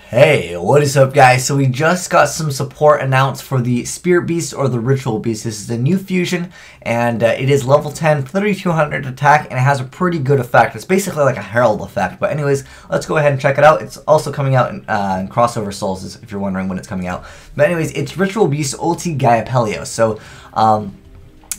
Hey, what is up guys? So we just got some support announced for the Spirit Beast or the Ritual Beast. This is a new fusion and it is level 10, 3200 attack, and it has a pretty good effect. It's basically like a Herald effect, but anyways, let's go ahead and check it out. It's also coming out in Crossover Souls, if you're wondering when it's coming out. But anyways, it's Ritual Beast Ulti Gaia. So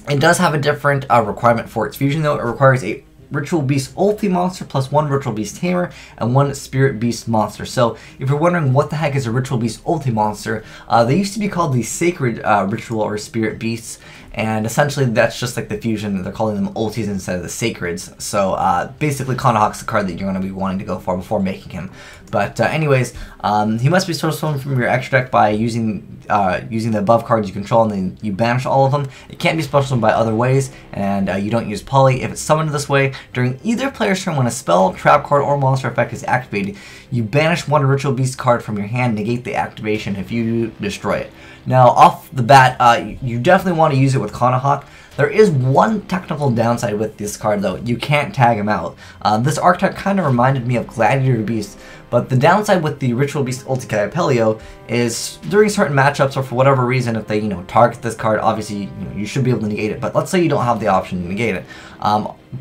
it does have a different requirement for its fusion though. It requires a Ritual Beast Ulti monster plus one Ritual Beast Tamer and one Spirit Beast monster. So if you're wondering what the heck is a Ritual Beast Ulti monster, they used to be called the Sacred Ritual or Spirit Beasts, and essentially that's just like the fusion. They're calling them ultis instead of the sacreds. So basically Conahawk's the card that you're going to be wanting to go for before making him. But anyways, he must be sourced from your extra deck by using the above cards you control, and then you banish all of them. It can't be special by other ways, and you don't use poly. If it's summoned this way, during either player's turn when a spell, trap card, or monster effect is activated, you banish one Ritual Beast card from your hand, negate the activation. If you do, destroy it. Now, off the bat, you definitely want to use it with Conahawk. There is one technical downside with this card though. You can't tag him out. This archetype kind of reminded me of Gladiator Beast, but the downside with the Ritual Beast Ulti Gaia is during certain matchups or for whatever reason, if they target this card, obviously you should be able to negate it. But let's say you don't have the option to negate it.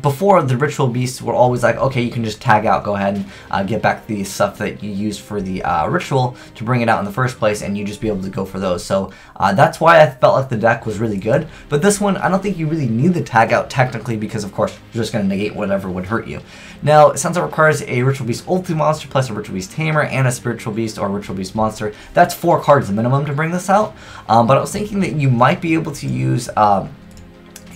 Before, the Ritual Beasts were always like, okay, you can just tag out, go ahead and get back the stuff that you used for the ritual to bring it out in the first place, and you just be able to go for those. So that's why I felt like the deck was really good. But this one, I don't think you really need the tag out technically, because of course you're just going to negate whatever would hurt you. Now, since it requires a Ritual Beast Ulti monster plus a Ritual Beast Tamer and a Spiritual Beast or Ritual Beast monster, that's 4 cards minimum to bring this out. But I was thinking that you might be able to use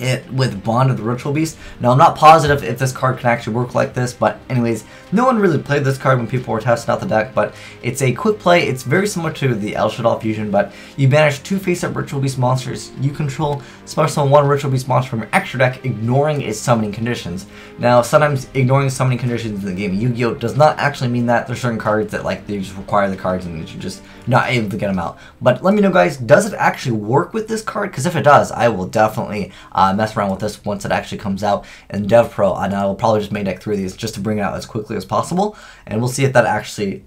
it with Bond of the Ritual Beast. Now, I'm not positive if this card can actually work like this, but anyways, no one really played this card when people were testing out the deck, but it's a quick play. It's very similar to the El Shaddai fusion, but you banish 2 face-up Ritual Beast monsters you control, special summon 1 Ritual Beast monster from your extra deck, ignoring its summoning conditions. Now, sometimes ignoring summoning conditions in the game of Yu-Gi-Oh! Does not actually mean that. There's certain cards that they just require the cards and you're just not able to get them out. But let me know, guys, does it actually work with this card? Because if it does, I will definitely mess around with this once it actually comes out in DevPro, and I will probably just main deck through these just to bring it out as quickly as possible, and we'll see if that actually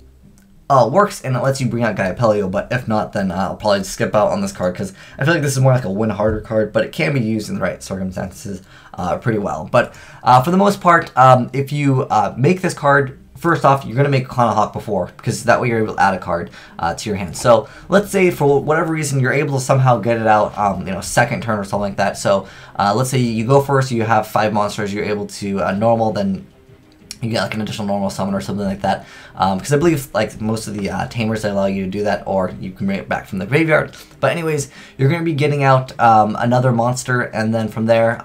works and it lets you bring out Gaia. But if not, then I'll probably just skip out on this card, because I feel like this is more like a win harder card, but it can be used in the right circumstances pretty well. But for the most part, if you make this card, first off, you're going to make Conahawk before, because that way you're able to add a card to your hand. So let's say for whatever reason you're able to somehow get it out second turn or something like that. So let's say you go first, you have 5 monsters, you're able to normal, then you get like an additional normal summon or something like that, because I believe like most of the tamers they allow you to do that, or you can bring it back from the graveyard. But anyways, you're going to be getting out another monster, and then from there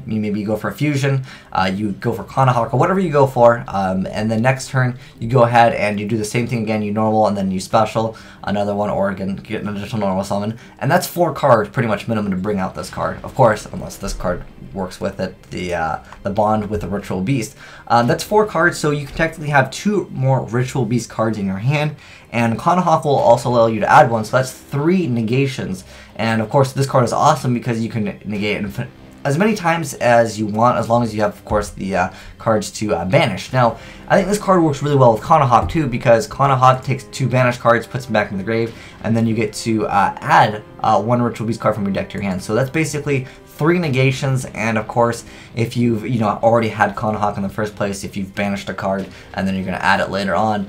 you maybe go for a fusion, you go for Conahawk or whatever you go for, and then next turn you go ahead and you do the same thing again. You normal and then you special another one, or again get an additional normal summon, and that's 4 cards pretty much minimum to bring out this card. Of course, unless this card works with it, the bond with the Ritual Beast. That's 4 cards, so you can technically have 2 more Ritual Beast cards in your hand, and Conahawk will also allow you to add 1, so that's 3 negations. And of course, this card is awesome because you can negate it as many times as you want, as long as you have, of course, the cards to banish. Now, I think this card works really well with Conahawk too, because Conahawk takes 2 banished cards, puts them back in the grave, and then you get to add 1 Ritual Beast card from your deck to your hand. So that's basically 3 negations, and of course, if you've already had Conahawk in the first place, if you've banished a card and then you're going to add it later on,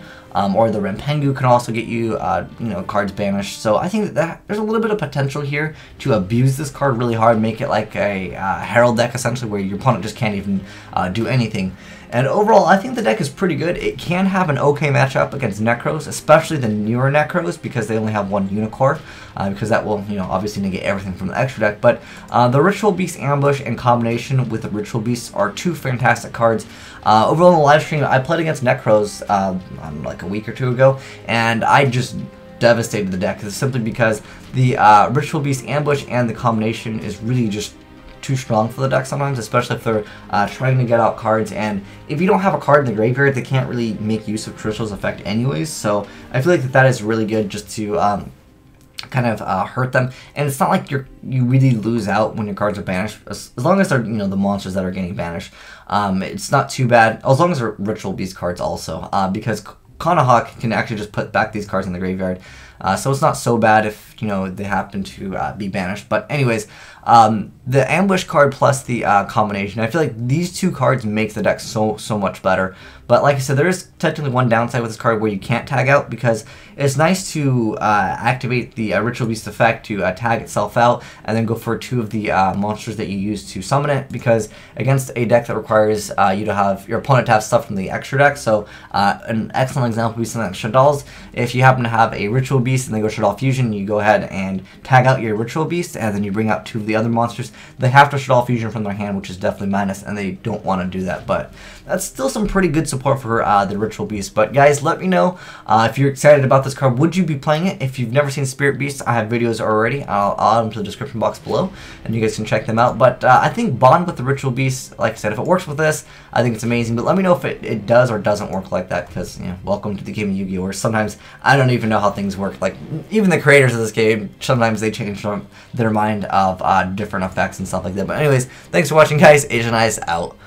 or the Rempengu can also get you cards banished. So I think that there's a little bit of potential here to abuse this card really hard, make it like a Herald deck essentially, where your opponent just can't even do anything. And overall, I think the deck is pretty good. It can have an okay matchup against Necros, especially the newer Necros, because they only have 1 Unicorn, because that will, obviously negate everything from the extra deck. But the Ritual Beast Ambush in combination with the Ritual Beasts are 2 fantastic cards. Overall in the live stream, I played against Necros like a week or 2 ago, and I just devastated the deck, simply because the Ritual Beast Ambush and the combination is really just too strong for the deck sometimes, especially if they're trying to get out cards, and if you don't have a card in the graveyard, they can't really make use of Trishal's effect anyways. So I feel like that is really good just to kind of hurt them, and it's not like you really lose out when your cards are banished, as long as they're the monsters that are getting banished. It's not too bad, as long as they're Ritual Beast cards also, because Kanahawk can actually just put back these cards in the graveyard. So it's not so bad if, you know, they happen to be banished. But anyways, the ambush card plus the combination, I feel like these two cards make the deck so much better. But like I said, there is technically one downside with this card where you can't tag out, because it's nice to activate the Ritual Beast effect to tag itself out and then go for 2 of the monsters that you use to summon it, because against a deck that requires you to have your opponent to have stuff from the extra deck. So an excellent example would be something like Shadal's. If you happen to have a Ritual Beast and they go Shadal Fusion, you go ahead and tag out your Ritual Beast, and then you bring out 2 of the other monsters. They have to Shadal Fusion from their hand, which is definitely minus, and they don't want to do that. But that's still some pretty good support for the Ritual Beast. But guys, let me know if you're excited about this card. Would you be playing it? If you've never seen Spirit Beast, I have videos already. I'll add them to the description box below, and you guys can check them out. But I think Bond with the Ritual Beast, like I said, if it works with this, I think it's amazing. But let me know if it does or doesn't work like that, because, you know, welcome to the game of Yu-Gi-Oh! Where sometimes I don't even know how things work. Like, even the creators of this game, sometimes they change their mind of different effects and stuff like that. But anyways, thanks for watching, guys. Asian Eyes out.